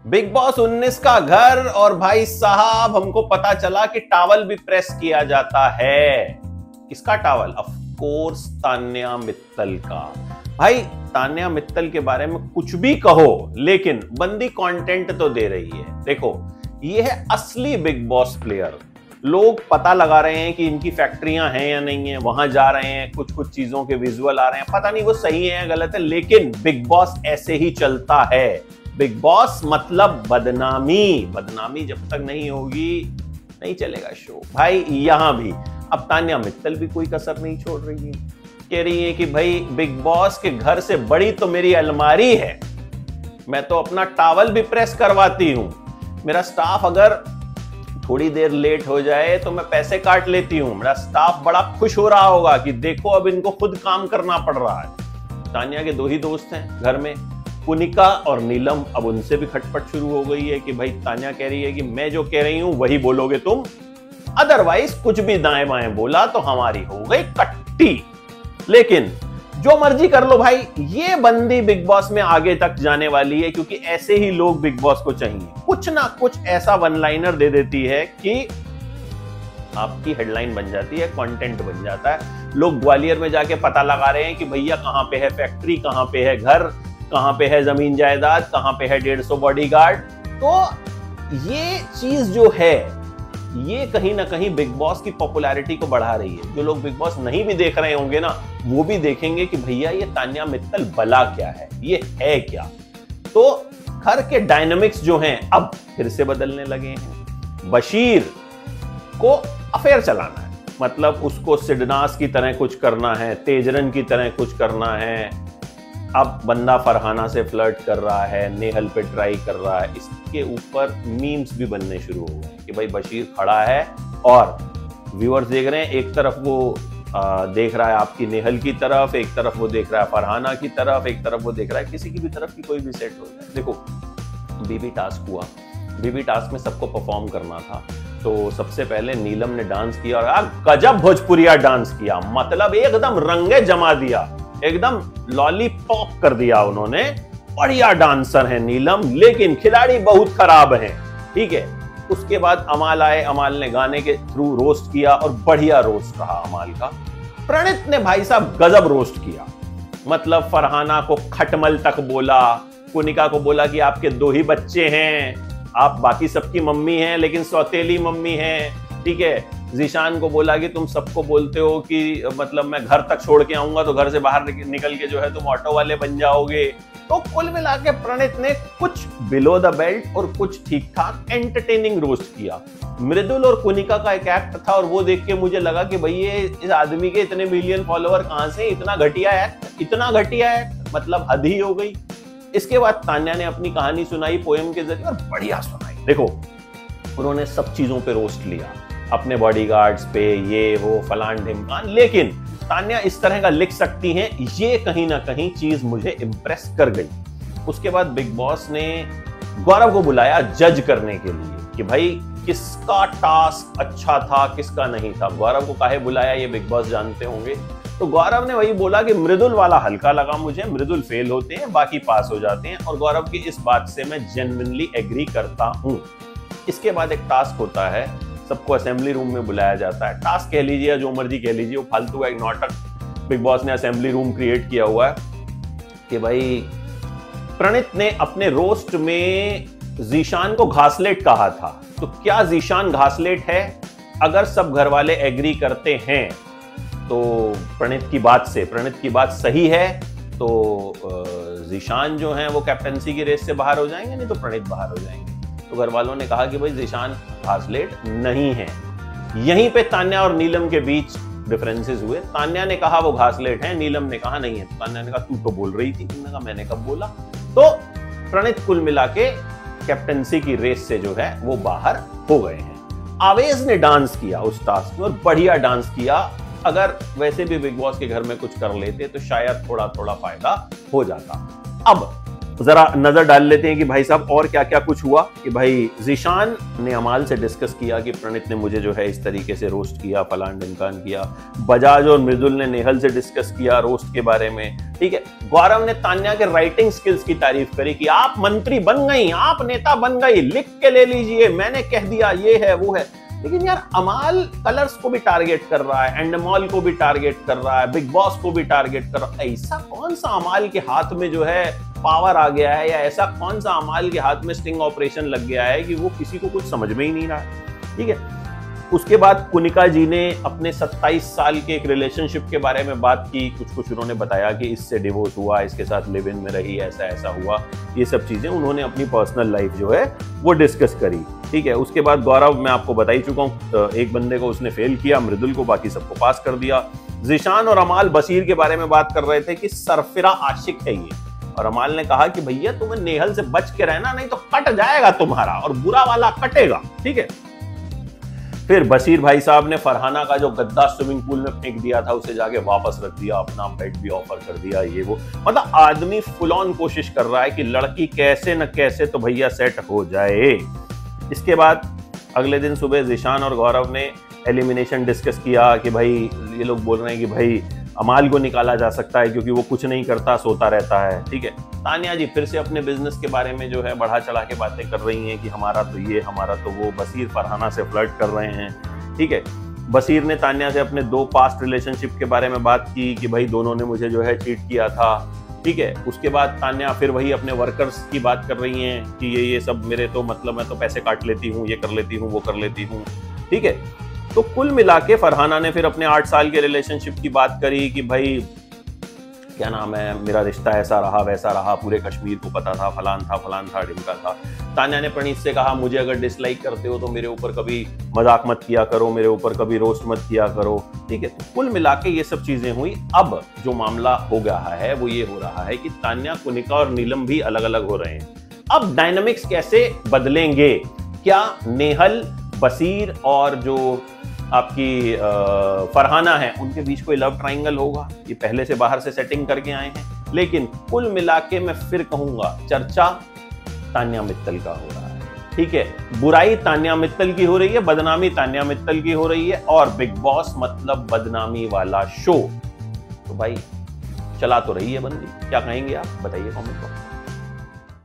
Big boss 19 का घर और भाई साहब हमको पता चला कि टॉवल भी प्रेस किया जाता है। किसका towel? Of course Tanya Mittal का। भाई तान्या मित्तल के बारे में कुछ भी कहो लेकिन बंदी कंटेंट तो दे रही है। देखो ये है असली बिग बॉस प्लेयर। लोग पता लगा रहे हैं कि इनकी फैक्ट्रियां हैं या नहीं है, वहां जा रहे हैं, कुछ कुछ चीजों के विजुअल आ रहे हैं, पता नहीं वो सही है या गलत है, लेकिन बिग बॉस ऐसे ही चलता है। बिग बॉस मतलब बदनामी। बदनामी जब तक नहीं होगी नहीं चलेगा शो। भाई यहां भी अब तान्या मित्तल भी कोई कसर नहीं छोड़ रही है। कह रही है कि भाई बिग बॉस के घर से बड़ी तो मेरी अलमारी है, मैं तो अपना टॉवल भी प्रेस करवाती हूं। मेरा स्टाफ अगर थोड़ी देर लेट हो जाए तो मैं पैसे काट लेती हूं। मेरा स्टाफ बड़ा खुश हो रहा होगा कि देखो अब इनको खुद काम करना पड़ रहा है। तान्या के दो ही दोस्त हैं घर में, कुनिका और नीलम। अब उनसे भी खटपट शुरू हो गई है कि भाई तान्या कह रही है कि मैं जो कह रही हूं वही बोलोगे तुम, अदरवाइज कुछ भी दाएं बाएं बोला तो हमारी हो गई कट्टी। लेकिन जो मर्जी कर लो भाई, ये बंदी बिग बॉस में आगे तक जाने वाली है क्योंकि ऐसे ही लोग बिग बॉस को चाहिए। कुछ ना कुछ ऐसा वन लाइनर दे देती है कि आपकी हेडलाइन बन जाती है, कंटेंट बन जाता है। लोग ग्वालियर में जाके पता लगा रहे हैं कि भैया कहां पे है फैक्ट्री, कहां पे है घर, कहां पे है जमीन जायदाद, कहां पे है 150 बॉडीगार्ड। तो ये चीज जो है ये कहीं ना कहीं बिग बॉस की पॉपुलैरिटी को बढ़ा रही है। जो लोग बिग बॉस नहीं भी देख रहे होंगे ना, वो भी देखेंगे कि भैया ये तान्या मित्तल भला क्या है, ये है क्या। तो घर के डायनामिक्स जो हैं अब फिर से बदलने लगे हैं। बशीर को अफेयर चलाना है, मतलब उसको सिडनास की तरह कुछ करना है, तेजरन की तरह कुछ करना है। अब बंदा फरहाना से फ्लर्ट कर रहा है, नेहल पे ट्राई कर रहा है। इसके ऊपर मीम्स भी बनने शुरू हो गए कि भाई बशीर खड़ा है और व्यूअर्स देख रहे हैं, एक तरफ वो देख रहा है आपकी नेहल की तरफ, एक तरफ वो देख रहा है फरहाना की तरफ, एक तरफ वो देख रहा है किसी की भी तरफ की कोई भी सेट हो जाए। देखो बीबी टास्क हुआ, बीबी टास्क में सबको परफॉर्म करना था, तो सबसे पहले नीलम ने डांस किया और गजब भोजपुरिया डांस किया, मतलब एकदम रंगे जमा दिया, एकदम लॉलीपॉप कर दिया उन्होंने। बढ़िया डांसर है नीलम, लेकिन खिलाड़ी बहुत खराब हैं, ठीक है। उसके बाद अमाल आए, अमाल ने गाने के थ्रू रोस्ट किया और बढ़िया रोस्ट रहा अमाल का। प्रणीत ने भाई साहब गजब रोस्ट किया, मतलब फरहाना को खटमल तक बोला, कुनिका को बोला कि आपके दो ही बच्चे हैं, आप बाकी सबकी मम्मी हैं लेकिन सौतेली मम्मी हैं, ठीक है। जीशान को बोला कि तुम सबको बोलते हो कि मतलब मैं घर तक छोड़ के आऊंगा तो घर से बाहर निकल के जो है तुम ऑटो वाले बन जाओगे। तो कुल मिला के प्रणीत ने कुछ बिलो द बेल्ट और कुछ ठीक ठाक एंटरटेनिंग रोस्ट किया। मृदुल और कुनिका का एक एक्ट था और वो देख के मुझे लगा कि भाई ये इस आदमी के इतने मिलियन फॉलोअर कहां से, इतना घटिया एक्ट, इतना घटिया एक्ट, मतलब हद ही हो गई। इसके बाद तान्या ने अपनी कहानी सुनाई पोएम के जरिए और बढ़िया सुनाई। देखो उन्होंने सब चीजों पे रोस्ट लिया, अपने बॉडीगार्ड्स पे, ये वो फलान ढिमकान, लेकिन तान्या इस तरह का लिख सकती हैं, ये कहीं ना कहीं चीज मुझे इंप्रेस कर गई। उसके बाद बिग बॉस ने गौरव को बुलाया जज करने के लिए कि भाई किसका टास्क अच्छा था किसका नहीं था। गौरव को काहे बुलाया ये बिग बॉस जानते होंगे। तो गौरव ने वही बोला कि मृदुल वाला हल्का लगा मुझे, मृदुल फेल होते हैं बाकी पास हो जाते हैं, और गौरव की इस बात से मैं जेन्युइनली एग्री करता हूं। इसके बाद एक टास्क होता है, सबको असेंबली रूम में बुलाया जाता है। टास्क कह लीजिए या जो मर्जी कह लीजिए, वो फालतू का एक नाटक बिग बॉस ने असेंबली रूम क्रिएट किया हुआ है कि भाई प्रणीत ने अपने रोस्ट में जीशान को घासलेट कहा था, तो क्या जीशान घासलेट है? अगर सब घर वाले एग्री करते हैं तो प्रणीत की बात से, प्रणीत की बात सही है तो जीशान जो है वो कैप्टनसी की रेस से बाहर हो जाएंगे, नहीं तो प्रणीत बाहर हो जाएंगे। तो घर वालों ने कहा कि भाई जीशान घासलेट नहीं है। यहीं पे तान्या और नीलम के बीच डिफरेंसेस हुए। तान्या ने कहा वो घासलेट है, नीलम ने कहा नहीं है। तो तान्या ने कहा तू तो बोल रही थी, तुमने कहा मैंने कब बोला। तो प्रणीत कुल मिला के कैप्टनसी की रेस से जो है वो बाहर हो गए हैं। आवेश ने डांस किया उस टास्क में और बढ़िया डांस किया। अगर वैसे भी बिग बॉस के घर में कुछ कर लेते तो शायद थोड़ा थोड़ा फायदा हो जाता। अब जरा नजर डाल लेते हैं कि भाई साहब और क्या क्या कुछ हुआ। कि भाई ज़ीशान ने अमाल से डिस्कस किया कि प्रणीत ने मुझे जो है इस तरीके से रोस्ट किया, फलान ढिमकान किया। बजाज और मृदुल ने नेहल से डिस्कस किया रोस्ट के बारे में, ठीक है। गौरव ने तान्या के राइटिंग स्किल्स की तारीफ करी कि आप मंत्री बन गई, आप नेता बन गई, लिख के ले लीजिए, मैंने कह दिया, ये है वो है। लेकिन यार अमाल कलर्स को भी टारगेट कर रहा है, एंडमॉल को भी टारगेट कर रहा है, बिग बॉस को भी टारगेट कर रहा है। ऐसा कौन सा अमाल के हाथ में जो है पावर आ गया है, या ऐसा कौन सा अमाल के हाथ में स्टिंग ऑपरेशन लग गया है कि वो किसी को कुछ समझ में ही नहीं रहा है, ठीक है। उसके बाद कुनिका जी ने अपने 27 साल के एक रिलेशनशिप के बारे में बात की। कुछ उन्होंने बताया कि इससे डिवोर्स हुआ, इसके साथ लिव इन में रही, ऐसा ऐसा हुआ, ये सब चीजें उन्होंने अपनी पर्सनल लाइफ जो है वो डिस्कस करी, ठीक है। उसके बाद गौरव, मैं आपको बता ही चुका हूँ, एक बंदे को उसने फेल किया, मृदुल को, बाकी सबको पास कर दिया। ज़ीशान और अमाल बशीर के बारे में बात कर रहे थे कि सरफिरा आशिक है ये, और अमाल ने कहा कि भैया तुम्हें नेहल से बच के रहना, नहीं तो कट जाएगा तुम्हारा, और बुरा वाला कटेगा, ठीक है। फिर बशीर भाई साहब ने फरहाना का जो गद्दा स्विमिंग पूल में फेंक दिया था उसे जाके वापस रख दिया, अपना बेड भी ऑफर कर दिया, ये वो। मतलब आदमी फुल ऑन कोशिश कर रहा है कि लड़की कैसे न कैसे तो भैया सेट हो जाए। इसके बाद अगले दिन सुबह ज़ीशान और गौरव ने एलिमिनेशन डिस्कस किया कि भाई ये लोग बोल रहे हैं कि भाई अमाल को निकाला जा सकता है क्योंकि वो कुछ नहीं करता, सोता रहता है, ठीक है। तान्या जी फिर से अपने बिजनेस के बारे में जो है बढ़ा चढ़ा के बातें कर रही हैं कि हमारा तो ये, हमारा तो वो। बशीर फरहाना से फ्लर्ट कर रहे हैं, ठीक है। बशीर ने तान्या से अपने 2 पास्ट रिलेशनशिप के बारे में बात की कि भाई दोनों ने मुझे जो है चीट किया था, ठीक है। उसके बाद तान्या फिर वही अपने वर्कर्स की बात कर रही हैं कि ये सब मेरे तो मतलब मैं तो पैसे काट लेती हूँ, ये कर लेती हूँ, वो कर लेती हूँ, ठीक है। तो कुल मिला के फरहाना ने फिर अपने 8 साल के रिलेशनशिप की बात करी कि भाई क्या नाम है, मेरा रिश्ता ऐसा रहा वैसा रहा, पूरे कश्मीर को पता था, फलान था ढिमका था। तान्या ने प्रणीत से कहा मुझे अगर डिसलाइक करते हो तो मेरे ऊपर कभी मजाक मत किया करो, मेरे ऊपर कभी रोस्ट मत किया करो, ठीक है। तो कुल मिला के ये सब चीजें हुई। अब जो मामला हो गया है वो ये हो रहा है कि तान्या, कुनिका और नीलम भी अलग अलग हो रहे हैं। अब डायनामिक्स कैसे बदलेंगे? क्या नेहल, बशीर और जो आपकी फरहाना है उनके बीच कोई लव ट्रायंगल होगा? ये पहले से बाहर से सेटिंग करके आए हैं। लेकिन कुल मिला के मैं फिर कहूंगा चर्चा तान्या मित्तल का हो रहा है, ठीक है। बुराई तान्या मित्तल की हो रही है, बदनामी तान्या मित्तल की हो रही है, और बिग बॉस मतलब बदनामी वाला शो। तो भाई चला तो रही है बंदी, क्या कहेंगे आप, बताइए कमेंट बॉक्स में।